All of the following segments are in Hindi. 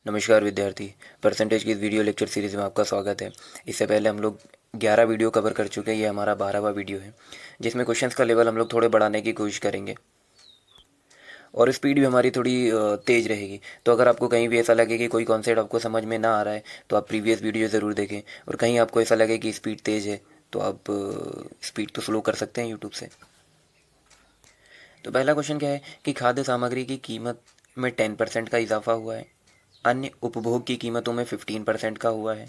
नमस्कार विद्यार्थी। परसेंटेज की इस वीडियो लेक्चर सीरीज़ में आपका स्वागत है। इससे पहले हम लोग 11 वीडियो कवर कर चुके हैं। ये हमारा 12वां वीडियो है, जिसमें क्वेश्चंस का लेवल हम लोग थोड़े बढ़ाने की कोशिश करेंगे और स्पीड भी हमारी थोड़ी तेज़ रहेगी। तो अगर आपको कहीं भी ऐसा लगे कि कोई कॉन्सेप्ट आपको समझ में ना आ रहा है तो आप प्रीवियस वीडियो ज़रूर देखें, और कहीं आपको ऐसा लगे कि स्पीड तेज़ है तो आप स्पीड तो स्लो कर सकते हैं यूट्यूब से। तो पहला क्वेश्चन क्या है कि खाद्य सामग्री की कीमत में 10% का इजाफा हुआ है, अन्य उपभोग की कीमतों में 15% का हुआ है।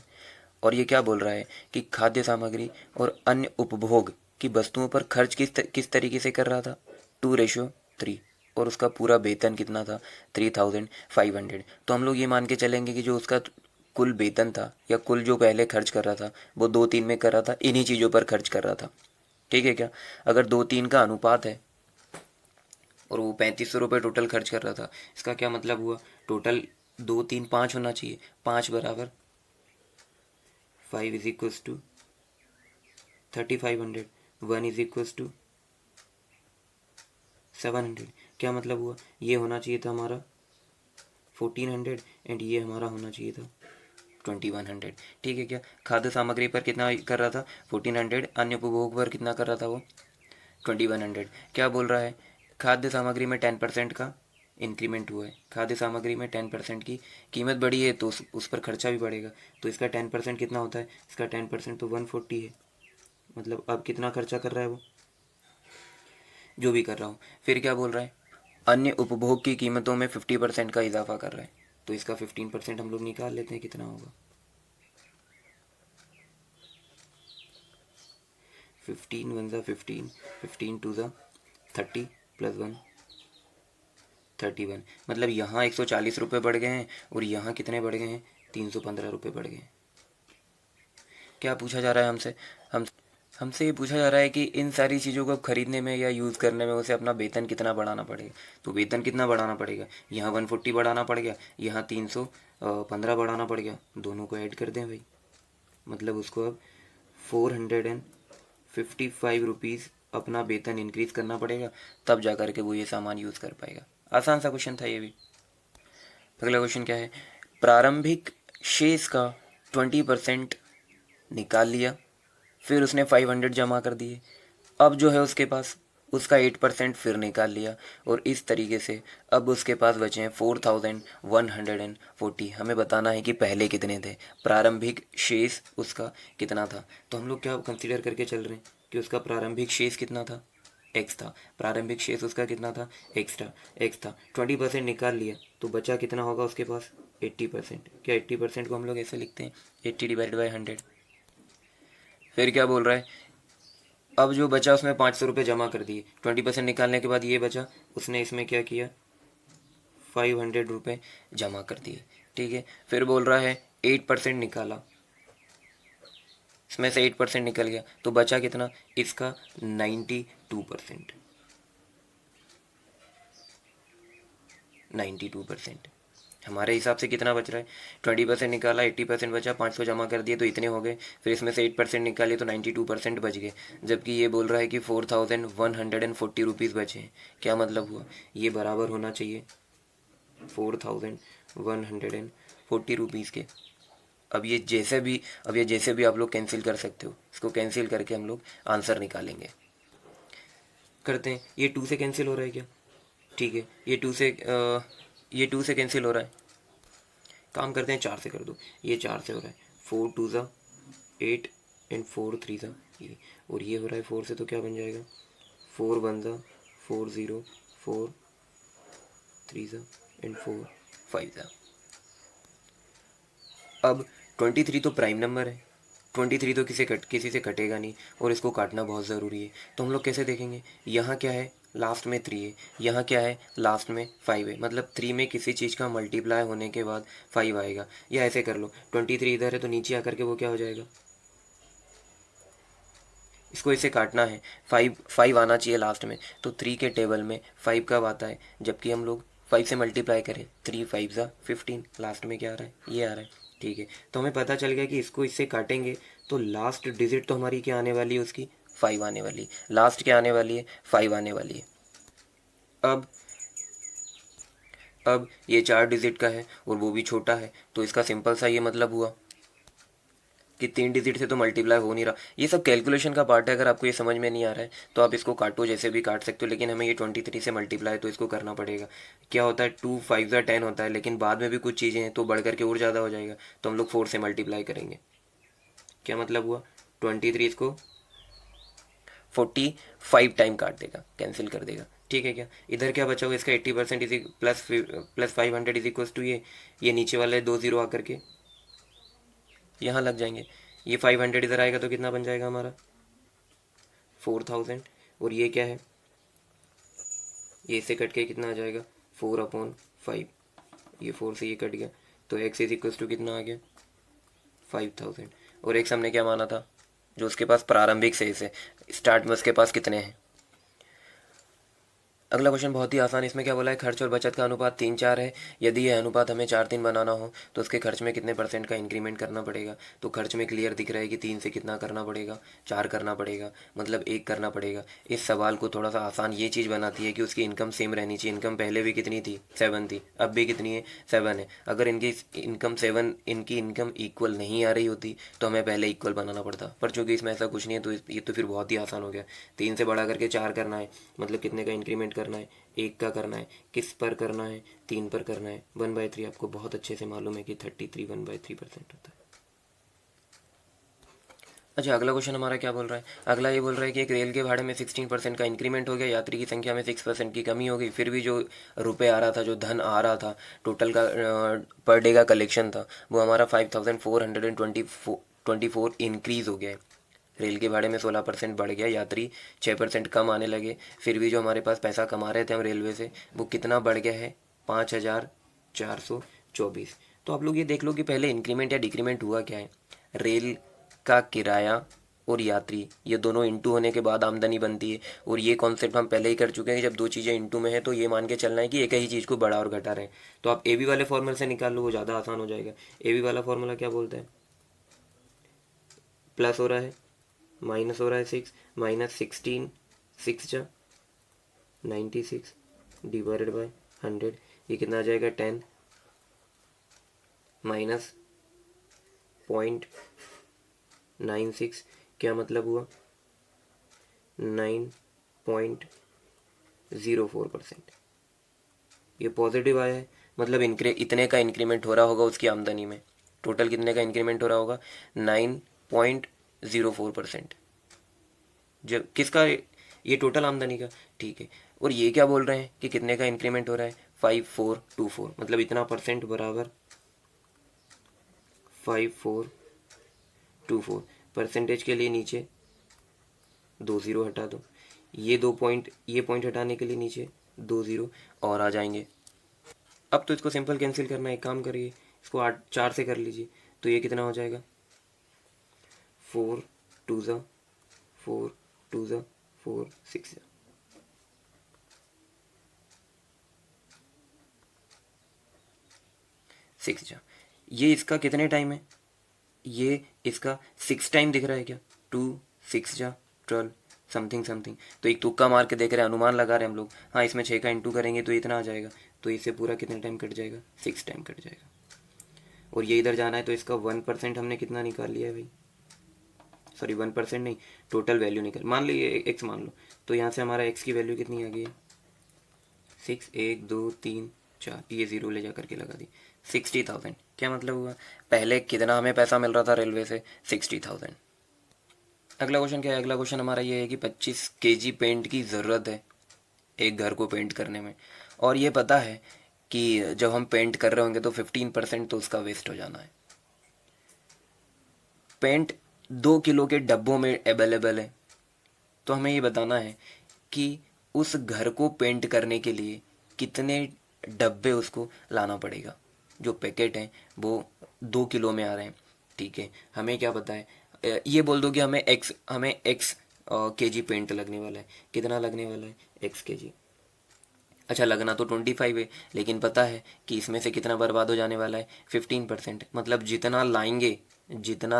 और ये क्या बोल रहा है कि खाद्य सामग्री और अन्य उपभोग की वस्तुओं पर खर्च किस तरीके से कर रहा था, 2:3, और उसका पूरा वेतन कितना था, 3,500। तो हम लोग ये मान के चलेंगे कि जो उसका कुल वेतन था या कुल जो पहले खर्च कर रहा था वो 2:3 में कर रहा था, इन्हीं चीज़ों पर खर्च कर रहा था। ठीक है क्या? अगर 2:3 का अनुपात है और वो 3500 रुपये टोटल खर्च कर रहा था, इसका क्या मतलब हुआ, टोटल 2 3 5 होना चाहिए। 5 बराबर 5 is equals to 3500, 1 is equals to 700। क्या मतलब हुआ, ये होना चाहिए था हमारा 1400 एंड ये हमारा होना चाहिए था 2100। ठीक है क्या? खाद्य सामग्री पर कितना कर रहा था, 1400। अन्य उपभोग पर कितना कर रहा था वो, 2100। क्या बोल रहा है, खाद्य सामग्री में 10% का इंक्रीमेंट हुआ है। खाद्य सामग्री में 10% की कीमत बढ़ी है तो उस पर खर्चा भी बढ़ेगा। तो इसका 10% कितना होता है, इसका 10% तो 140 है। मतलब अब कितना खर्चा कर रहा है वो, जो भी कर रहा हूँ। फिर क्या बोल रहा है, अन्य उपभोग की कीमतों में 50% का इजाफा कर रहा है। तो इसका 15% हम लोग निकाल लेते हैं, कितना होगा, 15 1 ज़ा 15, 15 2 ज़ा 30 प्लस 1 31। मतलब यहाँ 140 रुपये बढ़ गए हैं और यहाँ कितने बढ़ गए हैं, 315 रुपये बढ़ गए हैं। क्या पूछा जा रहा है हमसे, हम हमसे ये पूछा जा रहा है कि इन सारी चीज़ों को खरीदने में या यूज़ करने में उसे अपना वेतन कितना बढ़ाना पड़ेगा। तो वेतन कितना बढ़ाना पड़ेगा, यहाँ 140 बढ़ाना पड़ गया, यहाँ 315 बढ़ाना पड़ गया। दोनों को ऐड कर दें भाई, मतलब उसको अब 455 रुपीज़ अपना वेतन इंक्रीज़ करना पड़ेगा, तब जा कर के वो ये सामान यूज़ कर पाएगा। आसान सा क्वेश्चन था ये भी। अगला क्वेश्चन क्या है, प्रारंभिक शेष का 20% निकाल लिया, फिर उसने 500 जमा कर दिए। अब जो है उसके पास उसका 8% फिर निकाल लिया, और इस तरीके से अब उसके पास बचे हैं 4140। हमें बताना है कि पहले कितने थे, प्रारंभिक शेष उसका कितना था। तो हम लोग क्या कंसीडर करके चल रहे हैं कि उसका प्रारंभिक शेष कितना था, एक्स था। प्रारंभिक शेष उसका कितना था, एक्स था। 20% निकाल लिया तो बचा कितना होगा उसके पास, 80%। क्या 80% को हम लोग ऐसे लिखते हैं, 80/100। फिर क्या बोल रहा है, अब जो बचा उसमें 500 रुपये जमा कर दिए। 20% निकालने के बाद ये बचा, उसने इसमें क्या किया, 500 रुपये जमा कर दिए। ठीक है, फिर बोल रहा है 8% निकाला, इसमें से 8% निकल गया तो बचा कितना, इसका 92%। 92% हमारे हिसाब से कितना बच रहा है, 20% निकाला, 80% बचा, 500 जमा कर दिए तो इतने हो गए। फिर इसमें से 8% निकाले तो 92% बच गए। जबकि ये बोल रहा है कि 4140 रुपीज़ बचे हैं। क्या मतलब हुआ, ये बराबर होना चाहिए 4140 रुपीज़ के। अब ये जैसे भी आप लोग कैंसिल कर सकते हो, इसको कैंसिल करके हम लोग आंसर निकालेंगे। करते हैं, ये 2 से कैंसिल हो रहा है क्या, ठीक है, ये 2 से कैंसिल हो रहा है। काम करते हैं, 4 से कर दो, ये 4 से हो रहा है, 4 2 ज़ा 8 एंड 4 3 ज़ा ये, और ये हो रहा है 4 से, तो क्या बन जाएगा, 4 1 ज़ा 4 0, 4 3 ज़ा एंड 4 5 ज़ा। अब 23 तो प्राइम नंबर है, 23 तो किसी से कटेगा नहीं, और इसको काटना बहुत ज़रूरी है। तो हम लोग कैसे देखेंगे, यहाँ क्या है, लास्ट में 3 है, यहाँ क्या है, लास्ट में 5 है। मतलब 3 में किसी चीज़ का मल्टीप्लाई होने के बाद 5 आएगा। या ऐसे कर लो, 23 इधर है तो नीचे आकर के वो क्या हो जाएगा, इसको इसे काटना है, 5 आना चाहिए लास्ट में। तो 3 के टेबल में 5 कब आता है, जबकि हम लोग 5 से मल्टीप्लाई करें, 3 5 ज़ा 15, लास्ट में क्या आ रहा है, ये आ रहा है। ठीक है, तो हमें पता चल गया कि इसको इससे काटेंगे तो लास्ट डिजिट तो हमारी क्या आने वाली है, उसकी 5 आने वाली है। लास्ट क्या आने वाली है, 5 आने वाली है। अब अब ये 4 डिजिट का है और वो भी छोटा है, तो इसका सिंपल सा ये मतलब हुआ कि 3 डिजिट से तो मल्टीप्लाई हो नहीं रहा। ये सब कैलकुलेशन का पार्ट है, अगर आपको ये समझ में नहीं आ रहा है तो आप इसको काटो, जैसे भी काट सकते हो, लेकिन हमें ये 23 से मल्टीप्लाई तो इसको करना पड़ेगा। क्या होता है, 2 5 ज़ा 10 होता है, लेकिन बाद में भी कुछ चीज़ें हैं तो बढ़ करके और ज़्यादा हो जाएगा, तो हम लोग 4 से मल्टीप्लाई करेंगे। क्या मतलब हुआ, 23 इसको 45 टाइम काट देगा, कैंसिल कर देगा। ठीक है क्या, इधर क्या बचा हुआ इसका 80% easy plus 500 is equal to ये नीचे वाले 2 जीरो आकर के यहाँ लग जाएंगे। ये 500 इधर आएगा तो कितना बन जाएगा हमारा 4000। और ये क्या है, ये से कट के कितना आ जाएगा 4/5। ये 4 से ये कट गया, तो x इज इक्वल टू कितना आ गया 5000। और x हमने क्या माना था, जो उसके पास प्रारंभिक शेष है, स्टार्ट में उसके पास कितने हैं। अगला क्वेश्चन बहुत ही आसान, इसमें क्या बोला है, खर्च और बचत का अनुपात 3:4 है। यदि यह अनुपात हमें 4:3 बनाना हो तो उसके खर्च में कितने % का इंक्रीमेंट करना पड़ेगा। तो खर्च में क्लियर दिख रहा है कि 3 से कितना करना पड़ेगा, 4 करना पड़ेगा, मतलब 1 करना पड़ेगा। इस सवाल को थोड़ा सा आसान ये चीज़ बनाती है कि उसकी इनकम सेम रहनी चाहिए। इनकम पहले भी कितनी थी, 7 थी, अब भी कितनी है, 7 है। अगर इनकी इनकम 7, इनकी इनकम इक्वल नहीं आ रही होती तो हमें पहले इक्वल बनाना पड़ता, पर चूंकि इसमें ऐसा कुछ नहीं है तो ये तो फिर बहुत ही आसान हो गया। 3 से बढ़ा करके 4 करना है, मतलब कितने का इंक्रीमेंट करना है, 1 का करना है। किस पर करना है, 3 पर करना है। 1/3 आपको बहुत अच्छे से मालूम है कि 33 1/3% होता है। अच्छा, अगला क्वेश्चन हमारा क्या बोल रहा है, अगला ये बोल रहा है कि एक रेल के भाड़े में 16% का इंक्रीमेंट हो गया, यात्री की संख्या में 6% की कमी हो गई, फिर भी जो रुपये आ रहा था, जो धन आ रहा था, टोटल का पर डे का कलेक्शन था, वो हमारा 5424 इंक्रीज़ हो गया है। रेल के भाड़े में 16% बढ़ गया, यात्री 6% कम आने लगे, फिर भी जो हमारे पास पैसा कमा रहे थे हम रेलवे से, वो कितना बढ़ गया है 5424। तो आप लोग ये देख लो कि पहले इंक्रीमेंट या डिक्रीमेंट हुआ क्या है। रेल का किराया और यात्री, ये दोनों इंटू होने के बाद आमदनी बनती है। और ये कॉन्सेप्ट हम पहले ही कर चुके हैं कि जब दो चीज़ें इंटू में है तो ये मान के चलना है कि एक ही चीज़ को बढ़ा और घटा रहे हैं। तो आप ए बी वाले फॉर्मूले से निकाल लो, वो ज़्यादा आसान हो जाएगा। ए बी वाला फॉर्मूला क्या बोलता है, प्लस हो रहा है माइनस हो रहा है 6, -16 6 जा 96 डिवाइडेड बाय 100, ये कितना आ जाएगा 10 माइनस 0.96। क्या मतलब हुआ 9.04%। ये पॉजिटिव आया है, मतलब इतने का इंक्रीमेंट हो रहा होगा उसकी आमदनी में। टोटल कितने का इंक्रीमेंट हो रहा होगा 9.04%। जब किसका, ये टोटल आमदनी का। ठीक है, और ये क्या बोल रहे हैं कि कितने का इंक्रीमेंट हो रहा है 5424, मतलब इतना परसेंट बराबर 5424। परसेंटेज के लिए नीचे 2 ज़ीरो हटा दो, ये 2 पॉइंट, ये पॉइंट हटाने के लिए नीचे 2 ज़ीरो और आ जाएंगे। अब तो इसको सिंपल कैंसिल करना है, एक काम करिए, इसको 4 से कर लीजिए, तो ये कितना हो जाएगा 4 2 ज़ा 4 2 ज़ा 4 6 6 जा। ये इसका कितने टाइम है, ये इसका 6 टाइम दिख रहा है क्या, 2 6 जा 12 समथिंग समथिंग। तो एक तुक्का मार के देख रहे हैं, अनुमान लगा रहे हैं हम लोग। हाँ, इसमें 6 का इंटू करेंगे तो इतना आ जाएगा, तो इससे पूरा कितने टाइम कट जाएगा 6 टाइम कट जाएगा। और ये इधर जाना है तो इसका 1% हमने कितना निकाल लिया है भाई, सॉरी 1% नहीं, टोटल वैल्यू निकाल, मान लीजिए एक्स मान लो, तो यहाँ से हमारा एक्स की वैल्यू कितनी आ गई है 6, 1 2 3 4, ये ज़ीरो ले जा करके लगा दी 60,000। क्या मतलब हुआ, पहले कितना हमें पैसा मिल रहा था रेलवे से 60,000। अगला क्वेश्चन क्या है, अगला क्वेश्चन हमारा ये है कि 25 केजी पेंट की ज़रूरत है एक घर को पेंट करने में, और ये पता है कि जब हम पेंट कर रहे होंगे तो 15% तो उसका वेस्ट हो जाना है। पेंट 2 किलो के डब्बों में अवेलेबल है, तो हमें ये बताना है कि उस घर को पेंट करने के लिए कितने डब्बे उसको लाना पड़ेगा। जो पैकेट हैं वो 2 किलो में आ रहे हैं। ठीक है, हमें क्या पता है, ये बोल दो कि हमें एक्स केजी पेंट लगने वाला है। कितना लगने वाला है एक्स केजी। अच्छा, लगना तो 25 है, लेकिन पता है कि इसमें से कितना बर्बाद हो जाने वाला है 15%, मतलब जितना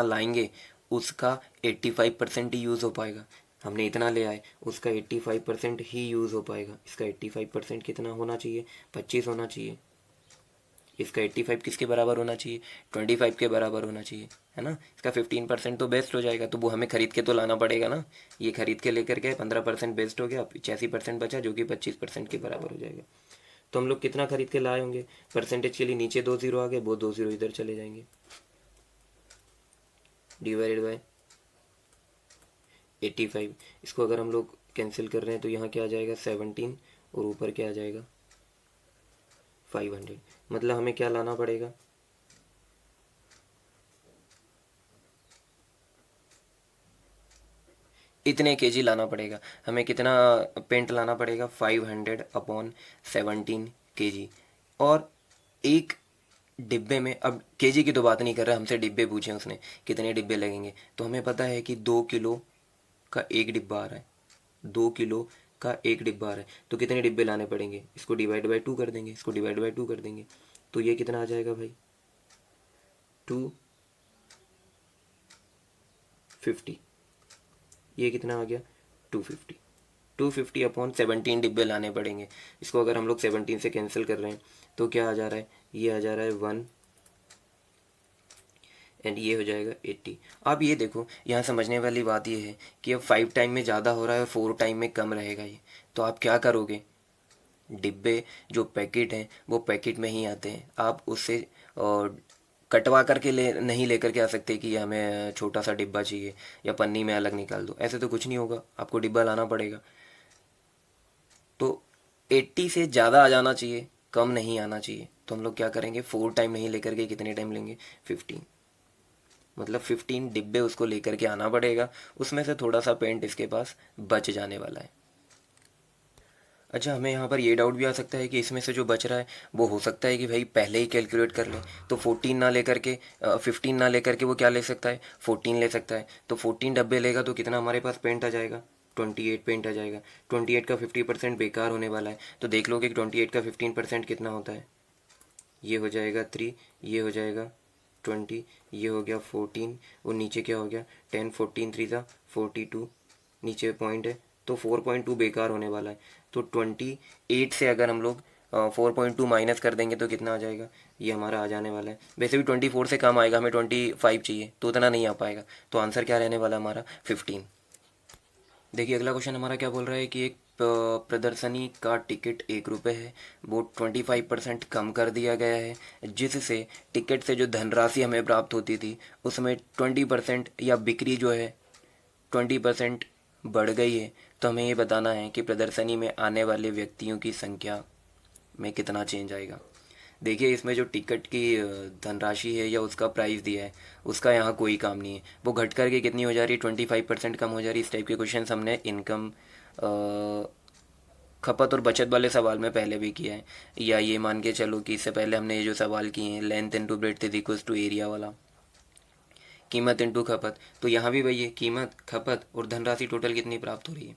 लाएंगे उसका 85% ही यूज़ हो पाएगा। हमने इतना ले आए, उसका 85% ही यूज़ हो पाएगा। इसका 85% कितना होना चाहिए 25 होना चाहिए। इसका 85 किसके बराबर होना चाहिए, 25 के बराबर होना चाहिए, है ना। इसका 15% तो बेस्ट हो जाएगा, तो वो हमें खरीद के तो लाना पड़ेगा ना। ये खरीद के लेकर के 15% बेस्ट हो गया, 85% बचा जो कि 25% के बराबर हो जाएगा। तो हम लोग कितना खरीद के लाए होंगे, परसेंटेज के लिए नीचे 2 0 आ गए, वो 2 0 इधर चले जाएंगे, डिवाइडेड बाय 85। इसको अगर हम लोग कैंसिल कर रहे हैं तो यहाँ क्या आ जाएगा 17 और ऊपर क्या आ जाएगा 500। मतलब हमें क्या लाना पड़ेगा, इतने केजी लाना पड़ेगा हमें। कितना पेंट लाना पड़ेगा, 500/17 केजी। और एक डिब्बे में, अब केजी की तो बात नहीं कर रहा, हमसे डिब्बे पूछे उसने कितने डिब्बे लगेंगे, तो हमें पता है कि 2 किलो का एक डिब्बा आ रहा है, 2 किलो का एक डिब्बा आ रहा है, तो कितने डिब्बे लाने पड़ेंगे, इसको डिवाइड बाय 2 कर देंगे, इसको डिवाइड बाय 2 कर देंगे, तो ये कितना आ जाएगा भाई 250। ये कितना आ गया 250। 250/17 डिब्बे लाने पड़ेंगे। इसको अगर हम लोग 17 से कैंसिल कर रहे हैं तो क्या आ जा रहा है, ये आ जा रहा है 1 एंड ये हो जाएगा 80। अब ये देखो, यहाँ समझने वाली बात ये है कि अब 5 टाइम में ज़्यादा हो रहा है और 4 टाइम में कम रहेगा ये, तो आप क्या करोगे, डिब्बे जो पैकेट हैं वो पैकेट में ही आते हैं, आप उससे और कटवा करके नहीं लेकर के आ सकते कि हमें छोटा सा डिब्बा चाहिए या पन्नी में अलग निकाल दो, ऐसे तो कुछ नहीं होगा, आपको डिब्बा लाना पड़ेगा। तो 80 से ज़्यादा आ जाना चाहिए, कम नहीं आना चाहिए। तो हम लोग क्या करेंगे, 4 टाइम नहीं लेकर के कितने टाइम लेंगे 15, मतलब 15 डिब्बे उसको लेकर के आना पड़ेगा, उसमें से थोड़ा सा पेंट इसके पास बच जाने वाला है। अच्छा, हमें यहाँ पर ये डाउट भी आ सकता है कि इसमें से जो बच रहा है वो हो सकता है कि भाई पहले ही कैलकुलेट कर ले, तो 14 ना लेकर के 15 ना लेकर के वो क्या ले सकता है 14 ले सकता है, तो 14 डब्बे लेगा तो कितना हमारे पास पेंट आ जाएगा 28 पेंट आ जाएगा। 28 का 50% बेकार होने वाला है, तो देख लो कि 28 का 15% कितना होता है, ये हो जाएगा 3, ये हो जाएगा 20, ये हो गया 14 और नीचे क्या हो गया 10, 14 3 था 42, नीचे पॉइंट है, तो 4.2 बेकार होने वाला है। तो 28 से अगर हम लोग 4.2 माइनस कर देंगे तो कितना आ जाएगा, ये हमारा आ जाने वाला है। वैसे भी 24 से कम आएगा, हमें 25 चाहिए तो उतना नहीं आ पाएगा, तो आंसर क्या रहने वाला हमारा 15। देखिए अगला क्वेश्चन हमारा क्या बोल रहा है कि एक प्रदर्शनी का टिकट 1 रुपये है, वो 25% कम कर दिया गया है, जिससे टिकट से जो धनराशि हमें प्राप्त होती थी उसमें 20% या बिक्री जो है 20% बढ़ गई है। तो हमें ये बताना है कि प्रदर्शनी में आने वाले व्यक्तियों की संख्या में कितना चेंज आएगा। देखिए इसमें जो टिकट की धनराशि है या उसका प्राइस दिया है उसका यहाँ कोई काम नहीं है, वो घट करके कितनी हो जा रही है 25% कम हो जा रही है। इस टाइप के क्वेश्चन हमने इनकम खपत और बचत वाले सवाल में पहले भी किया है, या ये मान के चलो कि इससे पहले हमने ये जो सवाल किए हैं length into breadth is equals to area वाला, कीमत इनटू खपत, तो यहाँ भी वही है, कीमत खपत और धनराशि टोटल कितनी प्राप्त हो रही है।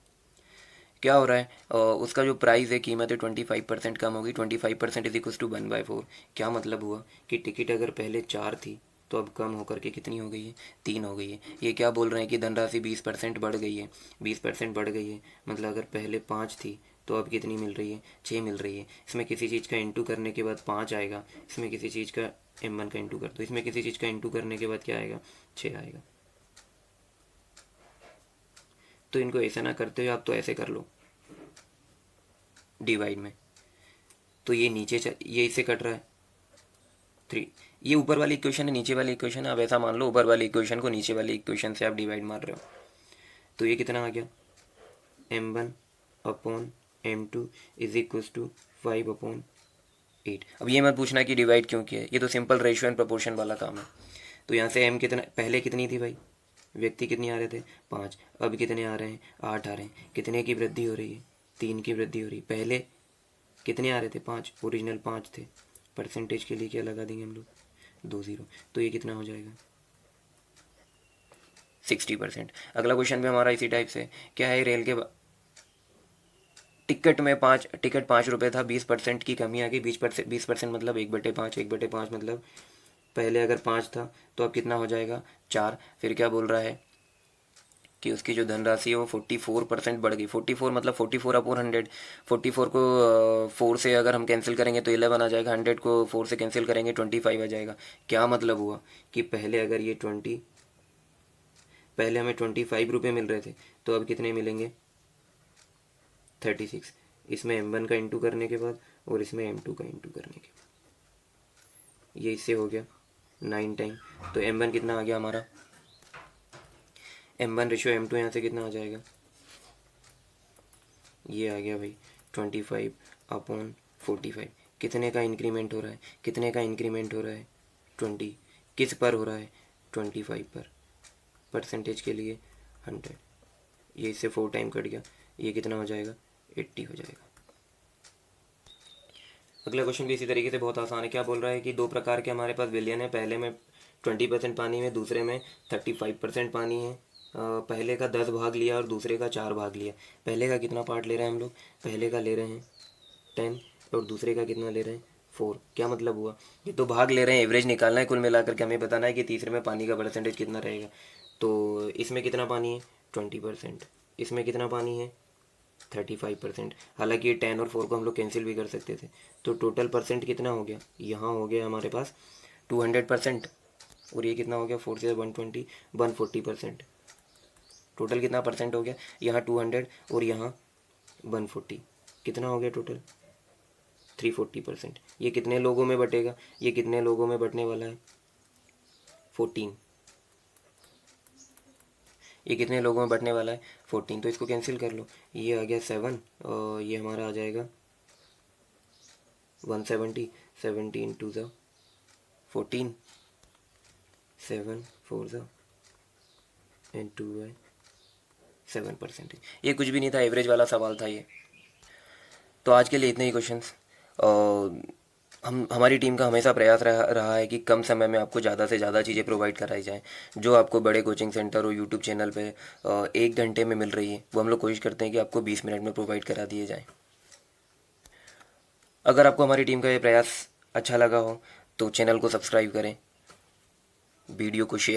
क्या हो रहा है उसका जो प्राइस है कीमत है 25% कम होगी, 25% इज इक्वल्स टू 1/4। क्या मतलब हुआ कि टिकट अगर पहले 4 थी तो अब कम होकर के कितनी हो गई है 3 हो गई है। ये क्या बोल रहे हैं कि धनराशि 20% बढ़ गई है, 20% बढ़ गई है, मतलब अगर पहले 5 थी तो अब कितनी मिल रही है 6 मिल रही है। इसमें किसी चीज़ का इंटू करने के बाद 5 आएगा, इसमें किसी चीज़ का m1 का इंटू कर दो, इसमें किसी चीज़ का इंटू करने के बाद क्या आएगा 6 आएगा। तो इनको ऐसा ना करते हो आप, तो ऐसे कर लो डिवाइड में, तो ये ये इससे कट रहा है 3, ये ऊपर वाली इक्वेशन है नीचे वाली इक्वेशन है, आप ऐसा मान लो ऊपर वाली इक्वेशन को नीचे वाली इक्वेशन से आप डिवाइड मार रहे हो, तो ये कितना आ गया m1/m2 इज इक्वल्स टू 5/8। अब ये मत पूछना कि डिवाइड क्यों किया है, ये तो सिंपल रेशियो एंड प्रोपोर्शन वाला काम है। तो यहाँ से m कितना, पहले कितनी थी भाई, व्यक्ति कितने आ रहे थे 5, अब कितने आ रहे हैं 8 आ रहे हैं, कितने की वृद्धि हो रही है 3 की वृद्धि हो रही है। पहले कितने आ रहे थे 5, ओरिजिनल 5 थे, परसेंटेज के लिए क्या लगा देंगे हम लोग 2 0, तो ये कितना हो जाएगा 60%। अगला क्वेश्चन भी हमारा इसी टाइप से क्या है, रेल के टिकट 5 रुपये था, 20% की कमी आ गई, 20% मतलब 1/5, 1/5 मतलब पहले अगर 5 था तो अब कितना हो जाएगा 4। फिर क्या बोल रहा है कि उसकी जो धनराशि है वो 44% बढ़ गई। 44 मतलब 44 अपॉन 100। 44 को 4 से अगर हम कैंसिल करेंगे तो 11 आ जाएगा, 100 को 4 से कैंसिल करेंगे 25 आ जाएगा। क्या मतलब हुआ कि पहले अगर ये पहले हमें 25 रुपये मिल रहे थे, तो अब कितने मिलेंगे? 36। इसमें m1 का इंटू करने के बाद और इसमें m2 का इंटू करने के बाद ये इससे हो गया 9 टाइम। तो m1 कितना आ गया हमारा? m1 रेशो m2 यहाँ से कितना आ जाएगा? ये आ गया भाई 25 अपॉन 45। कितने का इंक्रीमेंट हो रहा है? कितने का इंक्रीमेंट हो रहा है? 20। किस पर हो रहा है? 25 पर। परसेंटेज के लिए 100। ये इससे 4 टाइम कट गया, ये कितना हो जाएगा? 80 हो जाएगा। अगला क्वेश्चन भी इसी तरीके से बहुत आसान है। क्या बोल रहा है कि दो प्रकार के हमारे पास विलयन है, पहले में 20% पानी में, दूसरे में 35% पानी है। पहले का 10 भाग लिया और दूसरे का 4 भाग लिया। पहले का कितना पार्ट ले रहे हैं हम लोग? पहले का ले रहे हैं 10 और दूसरे का कितना ले रहे हैं? 4। क्या मतलब हुआ? ये तो भाग ले रहे हैं, एवरेज निकालना है, कुल मिलाकर के हमें बताना है कि तीसरे में पानी का परसेंटेज कितना रहेगा। तो इसमें कितना पानी है? 20%। इसमें कितना पानी है? 35%। हालांकि ये 10 और 4 को हम लोग कैंसिल भी कर सकते थे। तो टोटल परसेंट कितना हो गया? यहाँ हो गया हमारे पास 200%। और ये कितना हो गया? 4 से 120, 140%। टोटल कितना परसेंट हो गया? यहाँ 200 और यहाँ 140। कितना हो गया टोटल? 340%। ये कितने लोगों में बटेगा? ये कितने लोगों में बटने वाला है? 14। ये कितने लोगों में बटने वाला है? 14। तो इसको कैंसिल कर लो, ये आ गया 7 और ये हमारा आ जाएगा 170। 70 इंटू ज़ा 14, 7 4 ज़ा एंड 2 है 7%। ये कुछ भी नहीं था, एवरेज वाला सवाल था ये। तो आज के लिए इतने ही क्वेश्चंस। हमारी टीम का हमेशा प्रयास रहा है कि कम समय में आपको ज़्यादा से ज़्यादा चीज़ें प्रोवाइड कराई जाएँ। जो आपको बड़े कोचिंग सेंटर और यूट्यूब चैनल पे 1 घंटे में मिल रही है, वो हम लोग कोशिश करते हैं कि आपको 20 मिनट में प्रोवाइड करा दिए जाएँ। अगर आपको हमारी टीम का ये प्रयास अच्छा लगा हो तो चैनल को सब्सक्राइब करें, वीडियो को शेयर